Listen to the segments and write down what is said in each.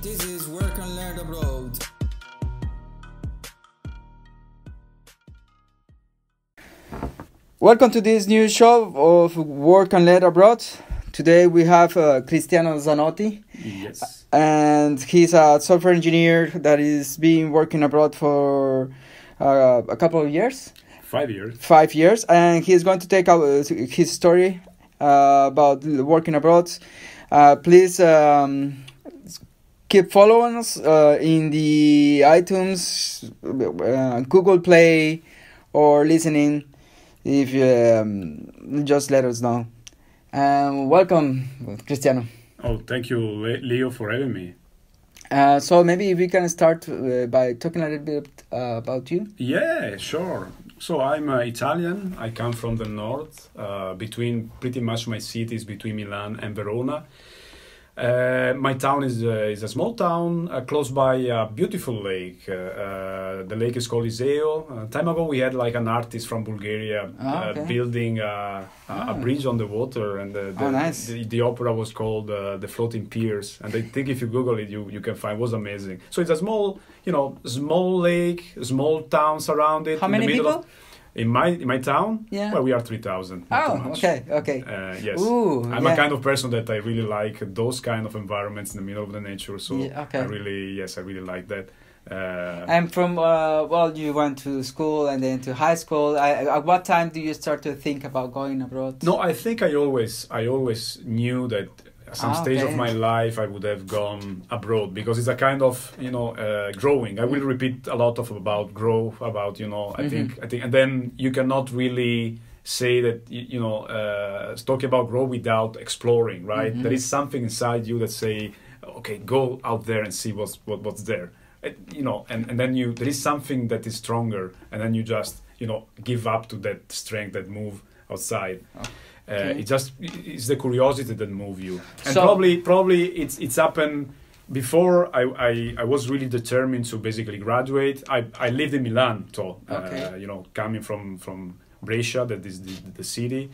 This is Work and Learn Abroad. Welcome to this new show of Work and Learn Abroad. Today we have Cristiano Zanotti. Yes. And he's a software engineer that is been working abroad for a couple of years. 5 years. 5 years. And he's going to take his story about working abroad. Please keep following us in the iTunes, Google Play, or listening. If just let us know. Welcome, Cristiano. Oh, thank you, Leo, for having me. So maybe we can start by talking a little bit about you. Yeah, sure. So I'm Italian. I come from the north, between pretty much my cities between Milan and Verona. My town is a small town close by a beautiful lake. The lake is called Iseo. Time ago we had like an artist from Bulgaria building a bridge on the water, and nice. the opera was called The Floating Piers. And I think if you Google it, you can find it was amazing. So it's a small lake, small town surrounded. How many people? In my town, yeah. Well, we are 3,000. Oh, okay. Yes. Ooh, I'm a kind of person that I really like those kind of environments in the middle of the nature. So yeah, okay. I really like that. And from you went to school and then to high school. At what time do you start to think about going abroad? No, I think I always knew that at some stage of my life I would have gone abroad, because it's a kind of growing. I will repeat a lot about growth, about I think, and then you cannot really say that talk about growth without exploring, right? There is something inside you that say, okay, go out there and see what's there, and then there is something that is stronger, and then you just give up to that strength that move outside. Okay. It's the curiosity that move you, and so, probably it's happened before I was really determined to basically graduate. I lived in Milan, so coming from Brescia, that is the city.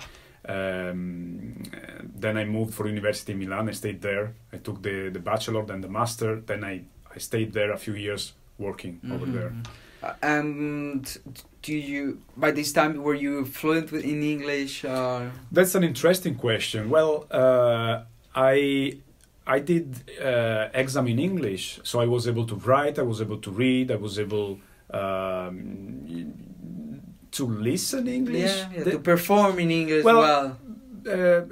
Then I moved for university in Milan. I stayed there. I took the bachelor, then the master. Then I stayed there a few years working over there. And by this time, were you fluent in English? That's an interesting question. Well, I did exam in English, so I was able to write, I was able to read, I was able to listen English. To perform in English well.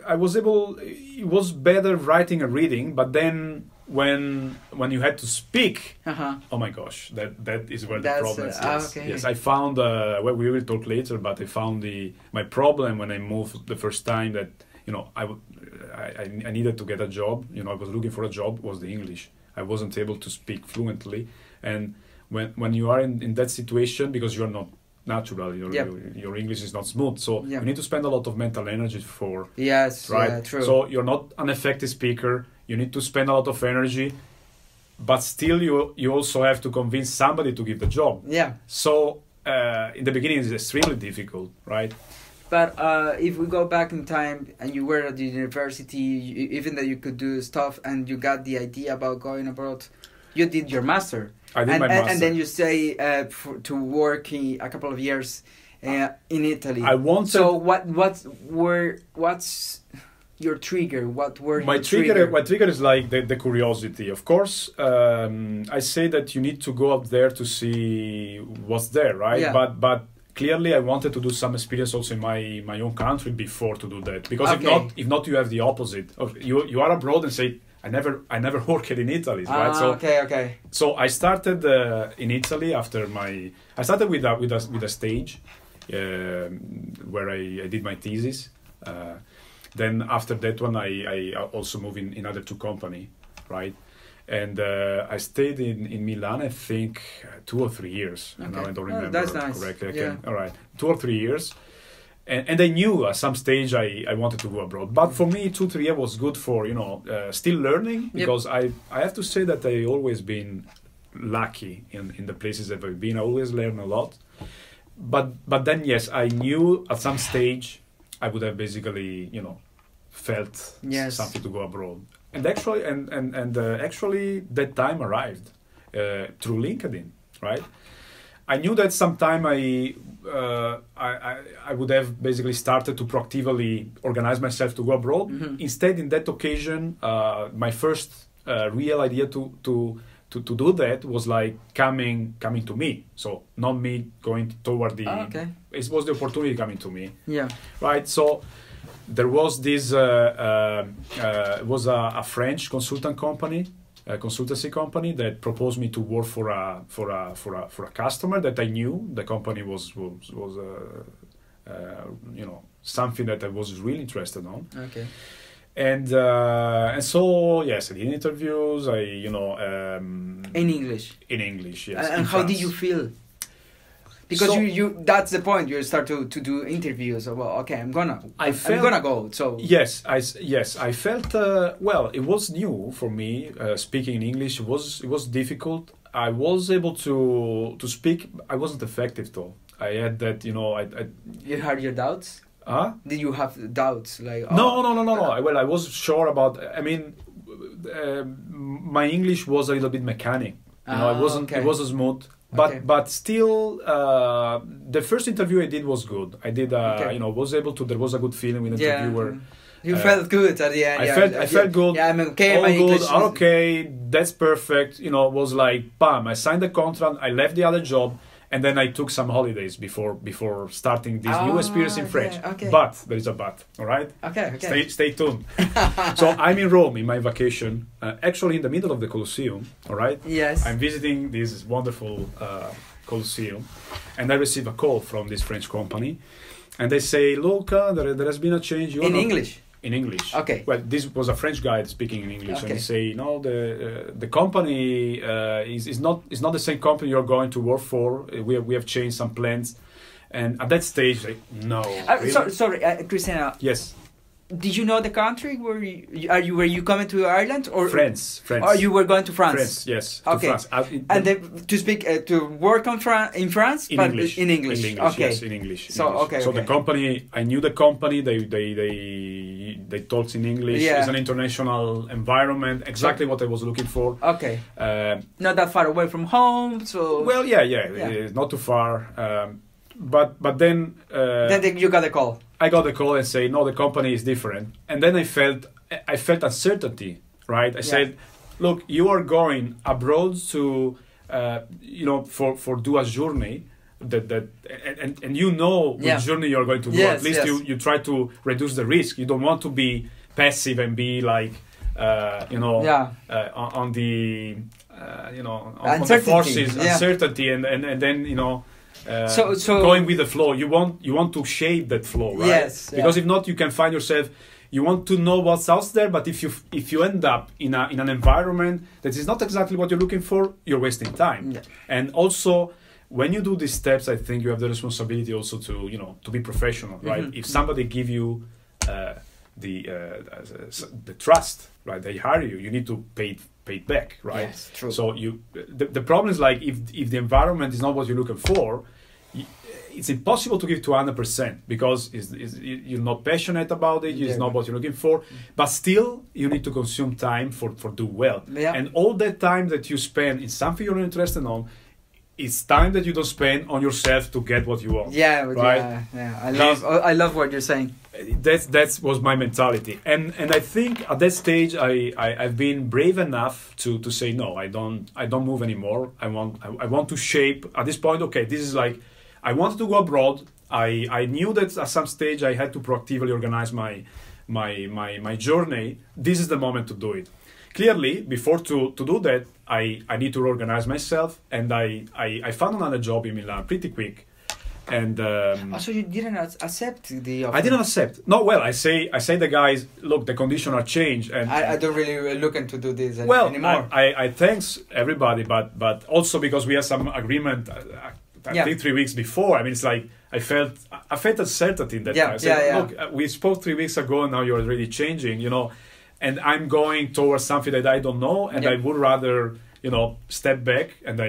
I was able. It was better writing and reading, but then when you had to speak, oh my gosh, that is where the problem is. Yes, I found. Well, we will talk later, but I found my problem when I moved the first time, that I needed to get a job. I was looking for a job. Was the English? I wasn't able to speak fluently, and when you are in that situation, because you are not natural, your English is not smooth, so you need to spend a lot of mental energy for. Yes, right. Yeah, true. So you're not an effective speaker. You need to spend a lot of energy, but still you also have to convince somebody to give the job. Yeah. So in the beginning it's extremely difficult, right? But if we go back in time and you were at the university, even though you could do stuff and you got the idea about going abroad, you did your master. I did my master. And then you say to work in a couple of years in Italy. I wanted. So what's your trigger? What were my trigger? My trigger is like the curiosity. Of course, I say that you need to go up there to see what's there, right? Yeah. But clearly, I wanted to do some experience also in my own country before to do that. Because if not, you have the opposite. You are abroad and say, I never worked in Italy, right? So okay. So I started in Italy after I started with a stage where I did my thesis. Then after that one, I also moved in other two companies, right? And I stayed in Milan, I think 2 or 3 years. Okay. Now I don't remember that's nice. correctly. All right, 2 or 3 years. And I knew at some stage I wanted to go abroad. But for me, 2-3 years was good for, still learning. Because I have to say that I always been lucky in the places that I've been. I always learn a lot. But then, yes, I knew at some stage I would have basically, felt something to go abroad. actually that time arrived through LinkedIn, right? I knew that sometime I would have basically started to proactively organize myself to go abroad. Mm-hmm. Instead, in that occasion, my first real idea to do that was like coming to me. So not me going toward the. Okay. It was the opportunity coming to me. Yeah. Right. So there was this was a French consultant company. A consultancy company that proposed me to work for a customer that I knew. The company was something that I was really interested on. Okay. And so yes, I did interviews. In English. In English, yes. And how did you feel? Because so, you that's the point. You start to do interviews. Well, okay, I'm gonna go. So yes, I felt well. It was new for me. Speaking in English it was difficult. I was able to speak. I wasn't effective though. I had that. You had your doubts. Huh? Did you have doubts? Like no. Well, I was sure about. I mean, my English was a little bit mechanic. It wasn't. Okay. It wasn't smooth. But still, the first interview I did was good. I did, was able to. There was a good feeling with the interviewer. You felt good at the end. I felt good. Yeah, I'm okay. All my good. English Okay, that's perfect. It was like, bam! I signed the contract. I left the other job, and then I took some holidays before starting this new experience in French. Okay. But there is a but. All right. Okay. Stay tuned. So I'm in Rome in my vacation, actually in the middle of the Colosseum. All right. Yes. I'm visiting this wonderful Colosseum, and I receive a call from this French company, and they say, "Look, there has been a change." In English. In English. Okay. Well, this was a French guy speaking in English, Okay. and he say, "No, the company is not the same company you're going to work for. We have changed some plans." And at that stage, like, no. Really? Sorry, Cristiano. Yes. Did you know the country? Were you coming to Ireland or France? Or you were going to France? France, yes. Okay. To France. And then to speak to work in France, in but English. In English. In English, okay. yes, in English. So okay. So okay. the company, I knew the company. They talked in English. Yeah. It's an international environment. Exactly what I was looking for. Okay. Not that far away from home, so. Well, yeah. Not too far. But then. Then you got a call. I got a call and say, no, the company is different. And then I felt uncertainty, right? I said, look, you are going abroad to, for do a journey and you know which journey you're going to do. Yes, At least you try to reduce the risk. You don't want to be passive and be like, on the, on the forces, uncertainty, and then, so going with the flow. You want to shape that flow, right? Yes. Because if not, you can find yourself. You want to know what's out there, but if you end up in an environment that is not exactly what you're looking for, you're wasting time. Yeah. And also, when you do these steps, I think you have the responsibility also to be professional, right? Mm-hmm. If somebody give you the trust, right? They hire you. You need to pay it back, right? Yes, true. So the problem is like if the environment is not what you're looking for, it's impossible to give to 100% because you're not passionate about it. It's not what you're looking for. But still, you need to consume time for do well. Yeah. And all that time that you spend in something you're interested on, it's time that you don't spend on yourself to get what you want. Yeah, right? Yeah. I love what you're saying. That was my mentality, and I think at that stage I've been brave enough to say no, I don't move anymore. I want to shape at this point. Okay, this is like I wanted to go abroad. I knew that at some stage I had to proactively organize my journey. This is the moment to do it. Clearly, before to do that, I need to organize myself, and I found another job in Milan pretty quick. And so you didn't accept the offer? I didn't accept. No, well, I say the guys, look, the conditions are changed, and I don't really looking to do this Well, anymore. I thanks everybody, but also because we had some agreement. I think 3 weeks before. I mean, it's like I felt uncertainty in that time. I said, look, we spoke 3 weeks ago, and now you're already changing, and I'm going towards something that I don't know, and I would rather, step back, and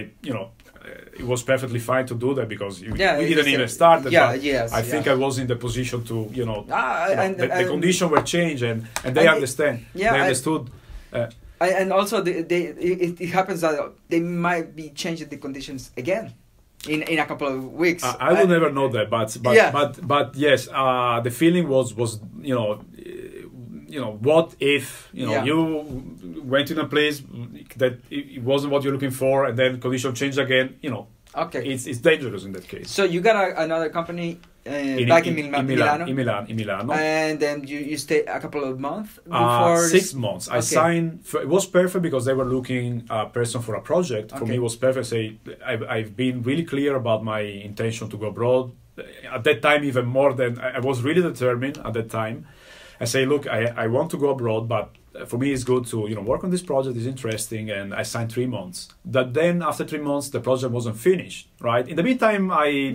it was perfectly fine to do that because we didn't even start. I think I was in the position to, the conditions were changed, and they understand. Yeah, they understood. And also, it happens that they might be changing the conditions again in a couple of weeks. I will never know that, but yes, the feeling was what if you went in a place that it wasn't what you're looking for, and then conditions change again. Okay, it's dangerous in that case. So you got another company back in Milano. In Milano. And then you stayed a couple of months before 6 months. I signed. It was perfect because they were looking a person for a project. For me, it was perfect. I've been really clear about my intention to go abroad. At that time, even more than I was really determined at that time. I say, look, I want to go abroad, but for me it's good to work on this project. It's interesting, and I signed 3 months. But then after 3 months, the project wasn't finished. Right. In the meantime, you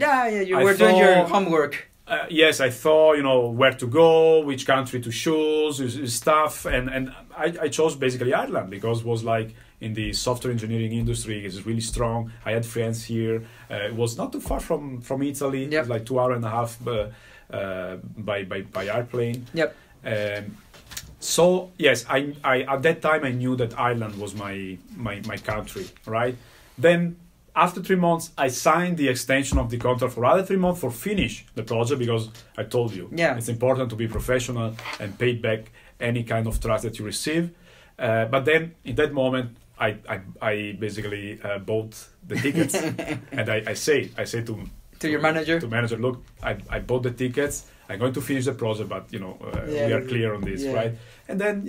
were doing your homework. Yes, I thought where to go, which country to choose, stuff, and I chose basically Ireland because it was like in the software engineering industry is really strong. I had friends here. It was not too far from Italy. Yep. It was like 2 hours and a half by airplane. Yep. So yes, I at that time I knew that Ireland was my country, right? Then after 3 months, I signed the extension of the contract for other 3 months for finish the project because I told you it's important to be professional and pay back any kind of trust that you receive. But then in that moment, I basically bought the tickets and I say to your manager, look, I bought the tickets. I'm going to finish the project, but we are clear on this, right? And then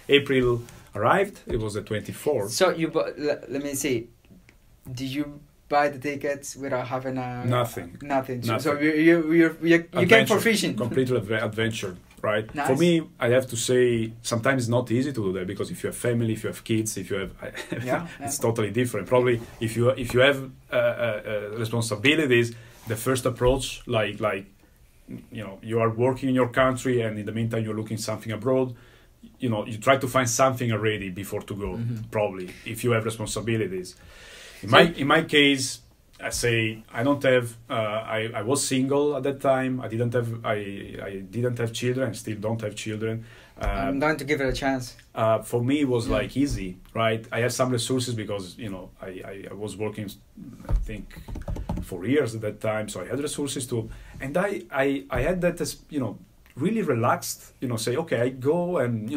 April arrived. It was the 24th. So you let me see. Did you buy the tickets without having nothing? So you came for fishing. Complete adventure, right? Nice. For me, I have to say sometimes it's not easy to do that because if you have family, if you have kids, if you have, it's totally different. Probably if you have responsibilities, the first approach, like you are working in your country and in the meantime you're looking something abroad. You try to find something already before to go. Probably if you have responsibilities. In my case, I say I don't have. I was single at that time. I didn't have children. I still don't have children. I'm going to give it a chance. For me, it was like easy, right? I had some resources because I was working, I think, for years at that time, so I had resources to, and I had that as really relaxed. Say okay, I go and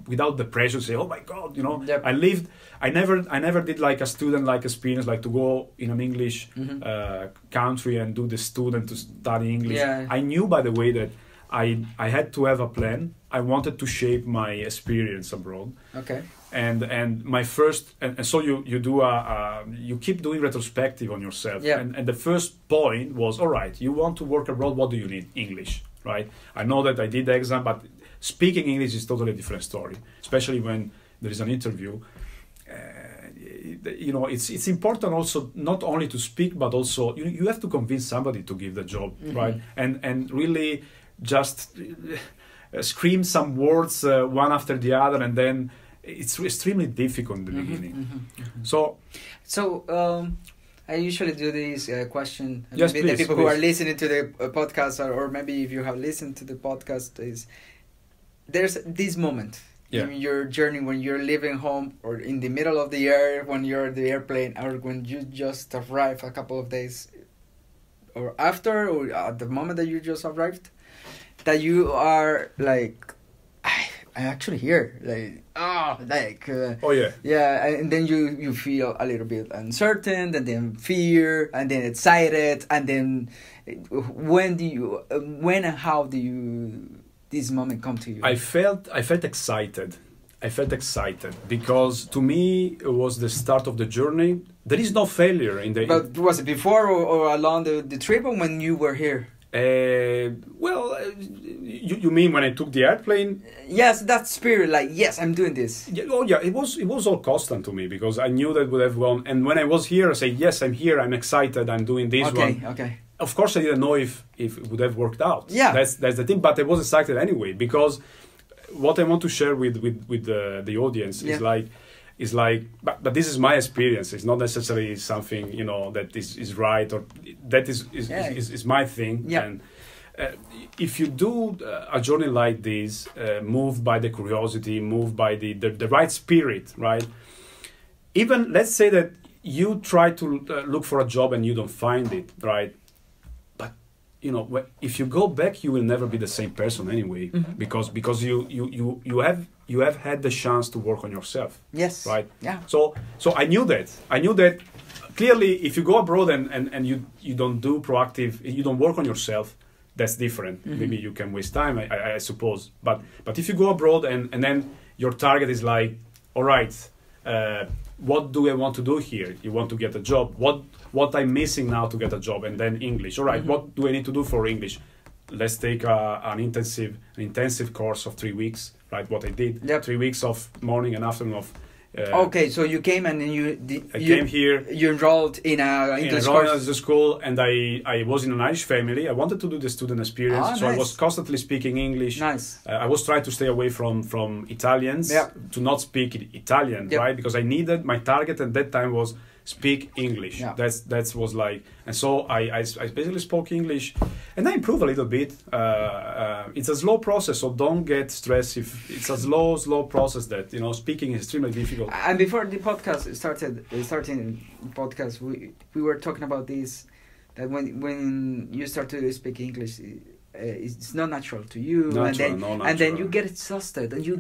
without the pressure, say oh my God, I lived. I never did like a student experience, like to go in an English country and do the student to study English. Yeah. I knew, by the way, that I had to have a plan. I wanted to shape my experience abroad. Okay. And my first and so you do you keep doing retrospective on yourself. Yeah. And the first point was, all right, you want to work abroad. What do you need? English, right? I know that I did the exam, but speaking English is totally a different story, especially when there is an interview. It's important also not only to speak, but also you have to convince somebody to give the job, right? And really just scream some words one after the other, and then it's extremely difficult in the beginning. So I usually do this question. Yes, maybe please, the people who are listening to the podcast, or maybe if you have listened to the podcast, is there's this moment in your journey when you're leaving home, or in the middle of the year when you're at the airplane, or when you just arrive a couple of days, or after, or at the moment that you just arrived, that you are like, I'm actually here, and then you feel a little bit uncertain, and then fear, and then excited, and then when and how do you this moment come to you? I felt excited. Because to me it was the start of the journey. There is no failure in the. But was it before or along the trip, or when you were here? You mean when I took the airplane? Yes, that spirit, like yes, I'm doing this. It was all constant to me because I knew that would have gone. And when I was here, I say yes, I'm here, I'm excited, I'm doing this one. Okay. Of course, I didn't know if it would have worked out. Yeah, that's the thing. But I was excited anyway because what I want to share with the audience is like, but this is my experience. It's not necessarily something that is right, or that is my thing. Yeah. And if you do a journey like this, moved by the curiosity, moved by the right spirit, right? Even let's say that you try to look for a job and you don't find it, right? But if you go back, you will never be the same person anyway, because you have had the chance to work on yourself. Yes. Right. Yeah. So I knew that. Clearly, if you go abroad and you don't do proactive, you don't work on yourself, that's different. Maybe you can waste time, I suppose. But if you go abroad and then your target is like, all right, what do I want to do here? You want to get a job. What I'm missing now to get a job? And then English. All right, what do I need to do for English? Let's take an intensive course of 3 weeks, right? What I did. Yep. 3 weeks of morning and afternoon of. Okay, so you came and then you came here. You enrolled in a English course. In school, and I was in an Irish family. I wanted to do the student experience, so nice. I was constantly speaking English. Nice. I was trying to stay away from Italians, to not speak Italian, right? Because I needed, my target at that time was speak English. Yeah. That was like, and so I basically spoke English, and I improved a little bit. It's a slow process, so don't get stressed if it's a slow process. That speaking is extremely difficult. And before the podcast starting podcast, we were talking about this, that when you start to speak English, it's not natural to you, and then you get exhausted, and you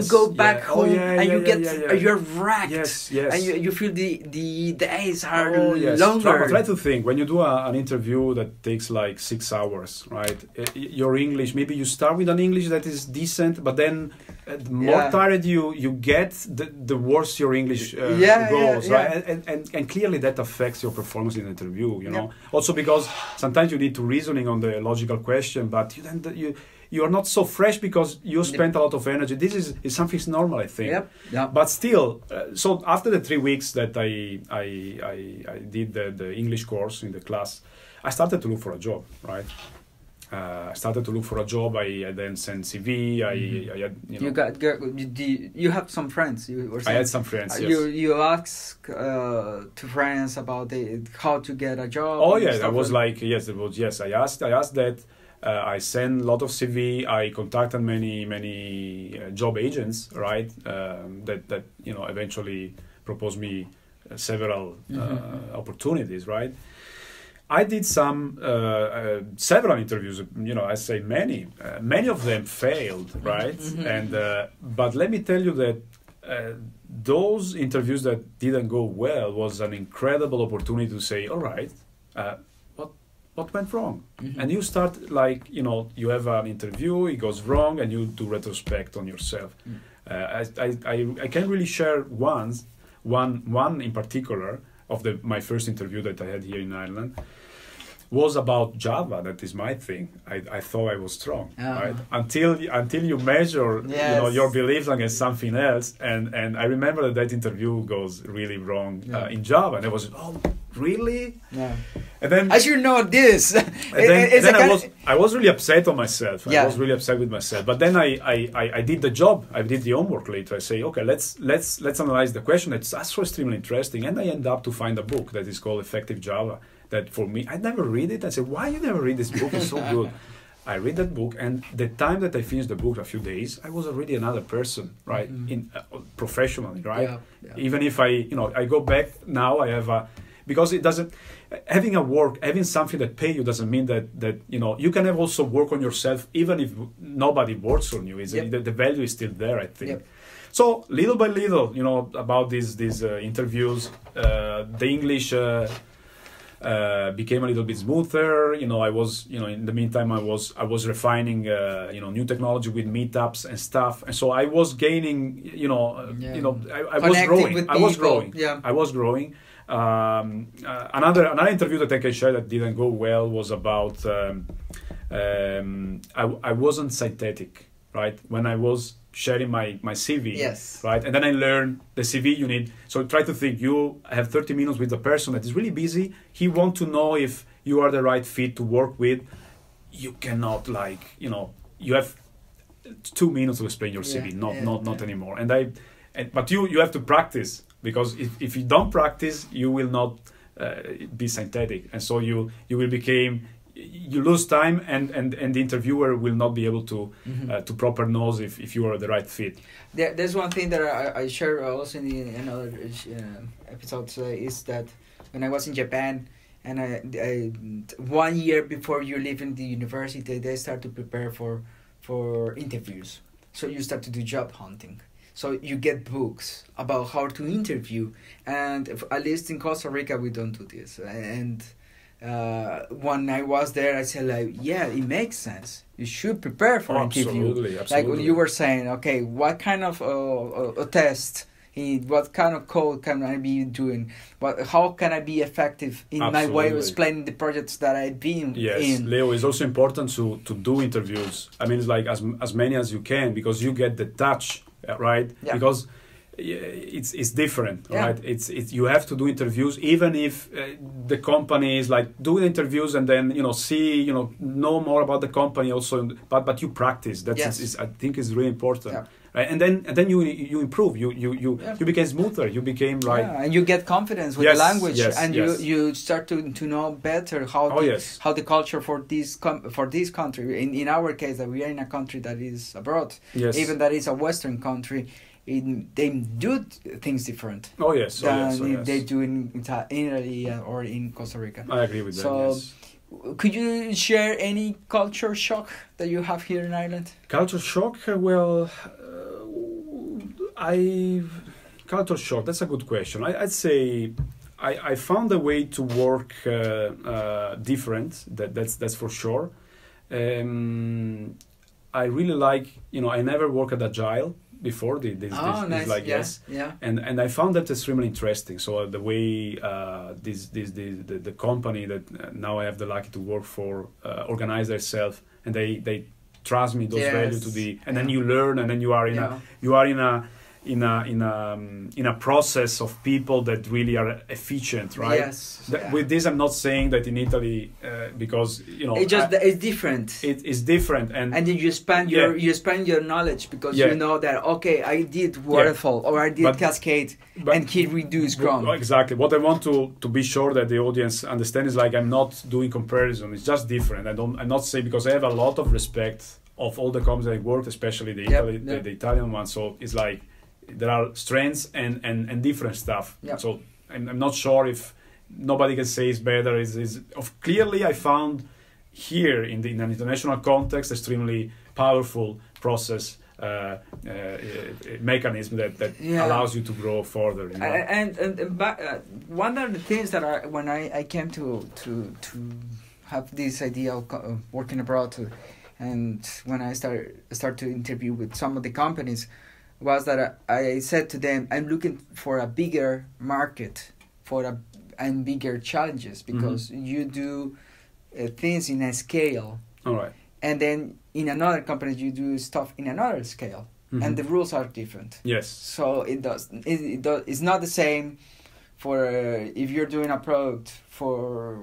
go back home, and you're wrecked, and you feel the days are longer. Try to think when you do an interview that takes like 6 hours, right? Your English, maybe you start with an English that is decent, but then the more tired you get, the worse your English goes, right? And clearly that affects your performance in the interview. Also because sometimes you need to reasoning on the logical question. But you are not so fresh because you spent a lot of energy. This is something normal, I think. Yep. But still, so after the 3 weeks that I did the English course in the class, I started to look for a job, right? I started to look for a job. I then sent CV. I had, you have some friends. I had some friends. Yes. You ask to friends about how to get a job. Oh yeah, I was like yes. It was yes. I asked that. I sent a lot of CV. I contacted many job agents, right? That eventually proposed me several opportunities, right? I did several interviews. I say many of them failed, right? And but let me tell you that those interviews that didn't go well was an incredible opportunity to say, all right. What went wrong? And you start like, you have an interview, it goes wrong, and you do retrospect on yourself. I can really share one in particular of my first interview that I had here in Ireland was about Java. That is my thing. I thought I was strong, right? Until you measure your beliefs against something else, and I remember that interview goes really wrong in Java, and I was really? Yeah. And then I should know this. I was really upset on myself. I was really upset with myself. But then I did the job. I did the homework later. I say, okay, let's analyze the question. It's so extremely interesting. And I end up to find a book that is called Effective Java. That for me, I never read it. I said, why you never read this book? It's so good. I read that book, and the time that I finished the book, a few days, I was already another person, right? In professionally, right? Yeah. Even if I go back now, I have because it doesn't having something that pay you doesn't mean that you can have also work on yourself even if nobody works on you. The value is still there, I think. Yep. So little by little, about these interviews, the English became a little bit smoother. I was, in the meantime, I was refining, new technology with meetups and stuff, and so I was gaining, I was growing. Another interview that I can share that didn't go well was about I wasn't synthetic, right? When I was sharing my CV, right? And then I learned the CV you need. So try to think, you have 30 minutes with a person that is really busy. He wants to know if you are the right fit to work with. You cannot you have 2 minutes to explain your CV, not anymore. But you have to practice, because if you don't practice, you will not be synthetic, and so you will become you lose time, and the interviewer will not be able to to proper knows if you are the right fit. There's one thing that I share also in another episodes is that when I was in Japan, and I 1 year before you leave in the university, they start to prepare for interviews. So you start to do job hunting. So you get books about how to interview, and at least in Costa Rica we don't do this. And when I was there, I said like, yeah, it makes sense. You should prepare for interview. Absolutely. Like when you were saying, okay, what kind of a test? What kind of code can I be doing? How can I be effective in my way of explaining the projects that I've been in? Yes, Leo, it's also important to do interviews. I mean, it's like as many as you can, because you get the touch, right? Yeah. Because it's different, right? It's you have to do interviews, even if the company is like doing interviews, and then see know more about the company also, but you practice. That's I think is really important. Yeah. Right? And then you improve. You became smoother. You became like and you get confidence with the language, and you start to know better how the culture for this country. In our case, that we are in a country that is abroad, even that is a Western country. They do things different. Than they do in Italy or in Costa Rica. I agree with that. So, could you share any culture shock that you have here in Ireland? Culture shock? Well, culture shock. That's a good question. I'd say I found a way to work different. That's for sure. I really like. I never worked at Agile before nice. Like and I found that extremely interesting. So the way the company that now I have the lucky to work for organize themselves, and they trust me those values to the, and then you learn, and then you are in a process of people that really are efficient, right? With this, I'm not saying that in Italy, because it's different. It's different, and then you spend your knowledge, because you know that I did waterfall or I did cascade, and he reduced Scrum. Exactly. What I want to be sure that the audience understands is like I'm not doing comparison. It's just different. I'm not saying, because I have a lot of respect of all the companies I worked, especially the Italian one. So it's like, there are strengths and different stuff. So I'm not sure if nobody can say it's better. Clearly I found here in an international context extremely powerful process mechanism that allows you to grow further. And one of the things that when I came to have this idea of working abroad, and when I start to interview with some of the companies, was that I said to them, I'm looking for a bigger market and bigger challenges, because you do things in a scale. All right. And then in another company, you do stuff in another scale. And the rules are different. Yes. So it's not the same for if you're doing a product for,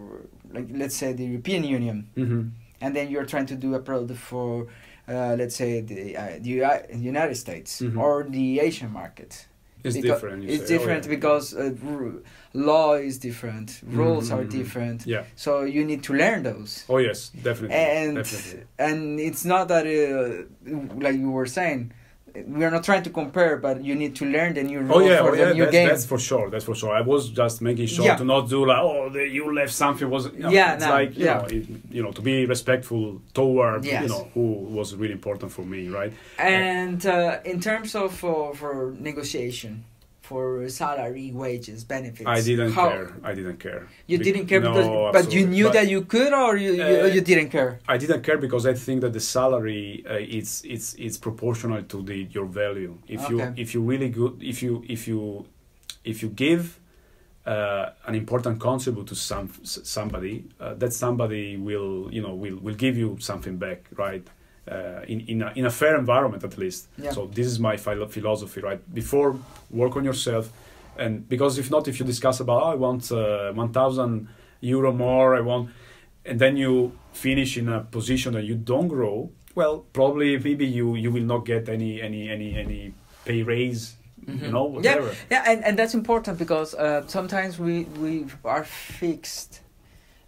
like, let's say the European Union, and then you're trying to do a product for let's say the United States or the Asian market. It's different. It's different because law is different, rules are different. Yeah. So you need to learn those. Oh yes, definitely. And it's not that like you were saying, we are not trying to compare, but you need to learn the new rules for the new game. That's for sure. I was just making sure to not do like, you left something was. To be respectful toward who was really important for me, right? And in terms of for negotiation, for salary, wages, benefits, I didn't care. You didn't care but you knew that you could, or you didn't care. I didn't care because I think that the salary it's proportional to your value. If you really good, if you give an important contribute to somebody, that somebody will give you something back, right? In a fair environment, at least. So this is my philosophy, right? Before, work on yourself, and because if you discuss about I want 1,000 euro more, and then you finish in a position that you don't grow, well, probably maybe you will not get any pay raise. Whatever. And that's important, because sometimes we are fixed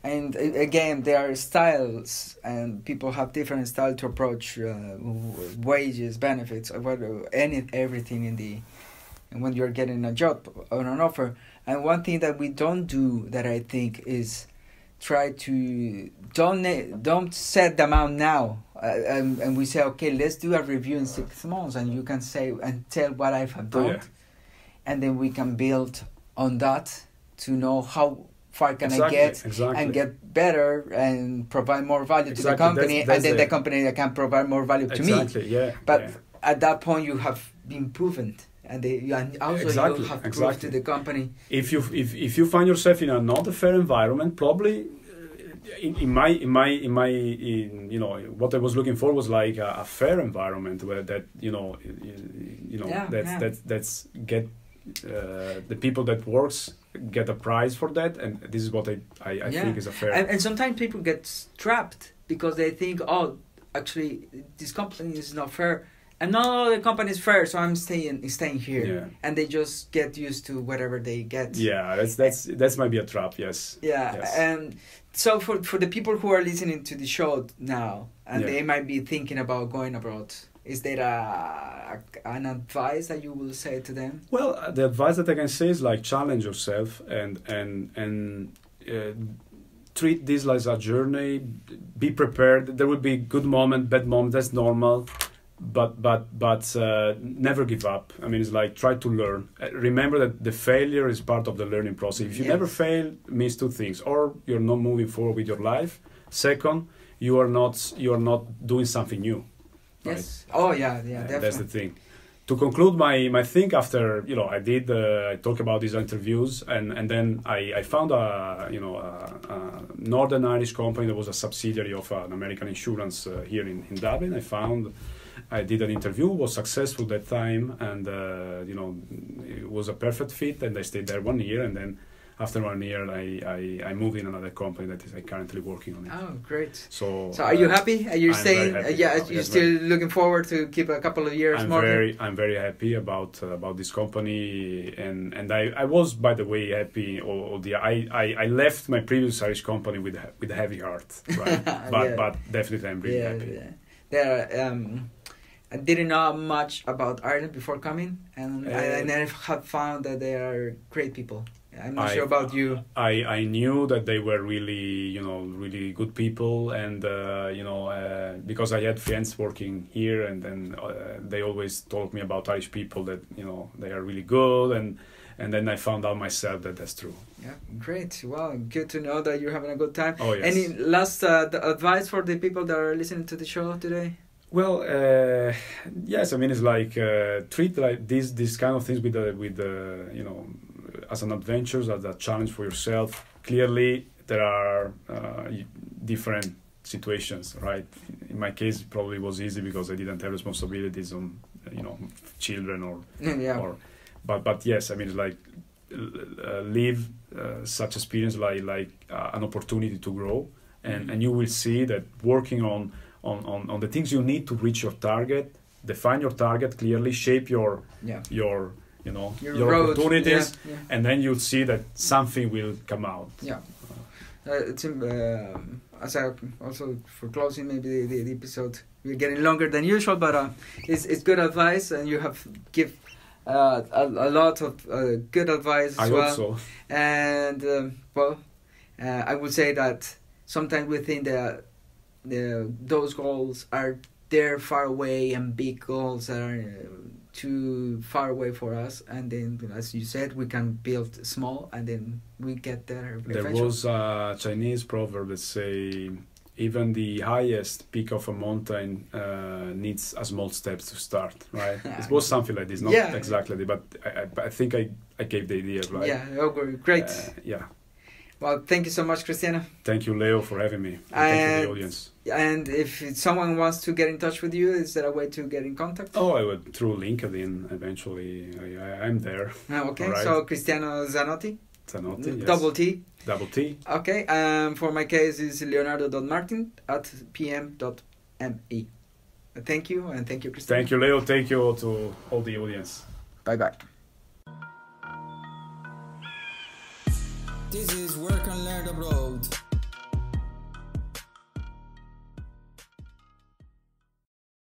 And again, there are styles, and people have different style to approach wages, benefits, everything and when you're getting a job or an offer. And one thing that we don't do, that I think, is try to don't set the amount now, and we say, okay, let's do a review in 6 months, and you can say and tell what I have done, and then we can build on that to know how far can I get and get better and provide more value to the company, and then the company can provide more value to me. But at that point, you have been proven. And you have proved to the company. If you find yourself in a not a fair environment, probably in my what I was looking for was like a fair environment where that that's get the people that works get a prize for that, and this is what I think is a fair. And sometimes people get trapped because they think, oh, actually this company is not fair. And no, the company is fair, so I'm staying here, and they just get used to whatever they get. Yeah, that's might be a trap. Yes. Yeah, yes. And so for the people who are listening to the show now, and they might be thinking about going abroad, is there an advice that you will say to them? Well, the advice that I can say is like challenge yourself and treat this like a journey. Be prepared. There will be good moment, bad moment. That's normal. But never give up. I mean, it's like try to learn. Remember that the failure is part of the learning process. If you never fail, it means two things: or you're not moving forward with your life. Second, you are not doing something new. Right? Yes. Oh yeah, definitely. That's the thing. To conclude my thing, after I talk about these interviews, and then I found a Northern Irish company that was a subsidiary of an American insurance here in Dublin. I did an interview, was successful that time, and it was a perfect fit, and I stayed there 1 year, and then after 1 year I moved in another company that is currently working on it. Oh, great. So are you happy? Are you staying? You're still looking forward to keep a couple of years more? I'm very happy about this company, and I was, by the way, happy. I left my previous Irish company with a heavy heart, right? But definitely I'm really happy. I didn't know much about Ireland before coming, and I have found that they are great people. I'm not sure about you. I knew that they were really, really good people, and because I had friends working here, and then they always told me about Irish people that they are really good, and then I found out myself that that's true. Yeah, great. Well, good to know that you're having a good time. Oh yes. Any last advice for the people that are listening to the show today? Well, yes. I mean, it's like treat like these kind of things with as an adventure, as a challenge for yourself. Clearly, there are different situations, right? In my case, it probably was easy because I didn't have responsibilities on, children or. But yes, I mean, it's like live such experience like an opportunity to grow, and you will see that working on the things you need to reach your target, define your target clearly, shape your opportunities, and then you'll see that something will come out. Yeah. It's as I also, for closing maybe the episode, we're getting longer than usual, but it's good advice, and you have give a lot of good advice as well. I hope so. And I would say that sometimes we think that those goals are there far away, and big goals are too far away for us, and then, as you said, we can build small, and then we get there eventually. There was a Chinese proverb that say even the highest peak of a mountain needs a small steps to start, right? It was something like this, not exactly, but I think I gave the idea, right? Yeah, great. Yeah. Well, thank you so much, Cristiano. Thank you, Leo, for having me. Thank you, the audience. And if someone wants to get in touch with you, is there a way to get in contact? Oh, I would through LinkedIn eventually. I'm there. Okay, right. So Cristiano Zanotti? Zanotti, yes. Double T? Double T. Okay, for my case, it's leonardo.martin@pm.me. Thank you, and thank you, Cristiano. Thank you, Leo. Thank you to all the audience. Bye-bye. This is Work and Learn Abroad.